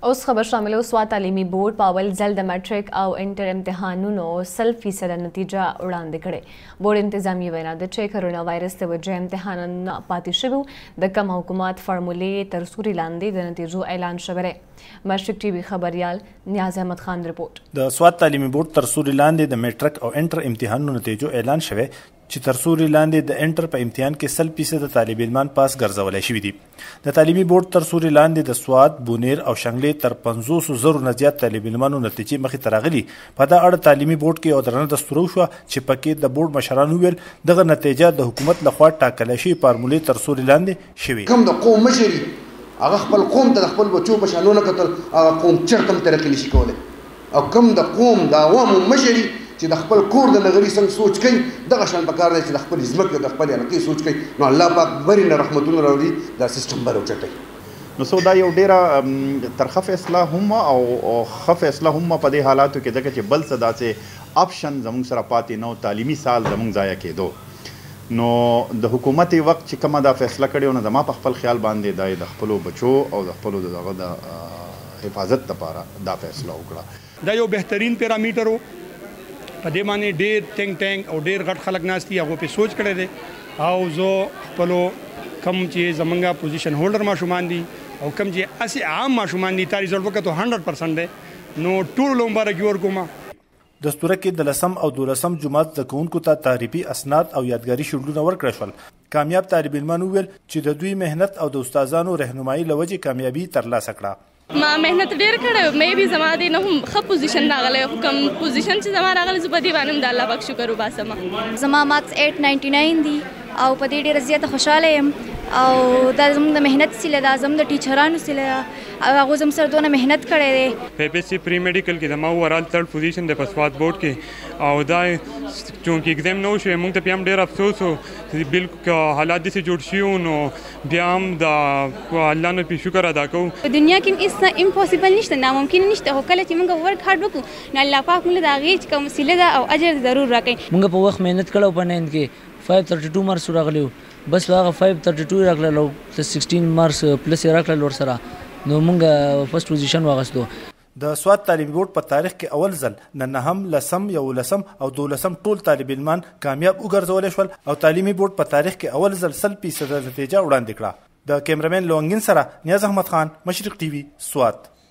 اوس خبر شامل سوات تعلیمي بورډ په اول ځل د میټریک او انټر امتحانونو 100% نتیجه وړاندې کړې. بورډ انتظامیه وینا ده چې کرونا وایرس د وجې امتحانونه پاتې شوي د کم حکومت فارمولې تر سوري لاندې د نتیجو اعلان شوی دی. مشرق ټي وي خبريال نیاز احمد خان رپورټ. د سوات تعلیمي بورډ تر سوري لاندې د میټریک او انټر امتحانونو نتیجو اعلان شوی چې تر سوري لاندې د انټر په امتحان کې 100% طالب علمان پاس ګرځولای شوي دي. د تعلیمي بورډ تر سوري لاندې د سوات، بونیر او شنګلې تر 500,000 نه زیات طالب علمانو نتیجې مخې ته راغلي. په دا اړه تعلیمي بورډ کې یو درنه دستور وشوه چې پکې د بورډ مشرانو ویل دغه نتیجه د حکومت لخوا ټاکل شوې فارمولې تر سوري لاندې شوي. کوم د قوم مشري هغه خپل قوم ته د خپل بچو په شانونه کتل، هغه قوم چرته هم ترقي نشي کولی، او کوم د قوم د عوامو مشري چې د خپل کور د نغري څنګه سوچ کوي دغه شان پکار دی چې د خپل ځمکې د خپل علاقې سوچ کوي. نو الله پاک بری نه رحمتونه راوړي، دا سیستم به راوچتوي. نو سو دا یو ډیره ترخه فیصله هم او ښه فیصله هم په دې حالاتو کې ځکه چې بل څه داسې آپشن زموږ سره پاتې نه و. تعلیمي سال زموږ ضایع کېدو. نو د حکومت وخت چې کومه دا فیصله کړې نو زما په خپل خیال باندې دا د خپلو بچو او د خپلو دغه د حفاظت لپاره دا فیصله وکړه. دا یو بهترین پیرامیټر و. په دې باندې ډېر ټینګ ټینګ او ډېر غټ خلک ناست دي، هغو پې سوچ کړی دی. او زه خپلو کم چې زمونږ پوزیشن هولډر ماشومان دي او کم چې هسې عام ماشومان دي تا ریزلټ وکړو 100% دی، نو ټولو مبارکي ورکوم. دستوره کې د 10 او 12 جماعت زده کوونکو ته تعریفي اسناد او یادګاري شیلډونه ورکړل شول. کامیاب طالب علمان وویل چې د دوی مهنت او د استادانو رهنمایي له وجې کامیابي ترلاسه کړه. ما مهنت ډېر کړی، مې بي زما دی نه هم ښه پوزیشن راغلی، خو کوم پوزیشن چې زما راغلی زه په دې باندې هم د الله پاک شکر وباسم. زما مارکس 899 دي او په دې ډېره زیاته خوشحاله یم او دا زموږ د مهنت سیله ده، زموږ د ټیچرانو سیله ده او هغو زموږ سره دونه مهنت کړی دی. په پی ایس سی پری میډیکل کې زما اوورال 3rd پوزیشن دی په سوات بورډ کې، او دا چونکې ایگزام نه وشوی موږ ته بیا هم ډېر افسوس و چې بالکل حالات داسې جوړ شوي نو بیا هم د الله نه پې شکر ادا کوو. په دنیا کې هېڅ امپاسبل نشته، ناممکن نشته، خو کله چې موږ ورک هارډ وکړو نو الله پاک موږ له د هغې چې کوم وسیله ده او اجر ضرور راکوي. موږ په وخت مهنت کړی په 9 کې 532 مارکس راغلی و، بس هغه 532 راغلل او 16 مارکس پلس یې راکړل ورسره، نو موږ فرست پوزیشن واخیستو. د سوات تعلیمي بورډ په تاریخ کې اول ځل نهم، لسم، 11 او 12 ټول طالب علمان کامیاب وګرځولی شول او تعلیمي بورډ په تاریخ کې اول ځل 100% نتیجه وړاندې کړه. د کیمرمین لونګین سره نیاز احمد خان، مشرق ټي وي، سوات.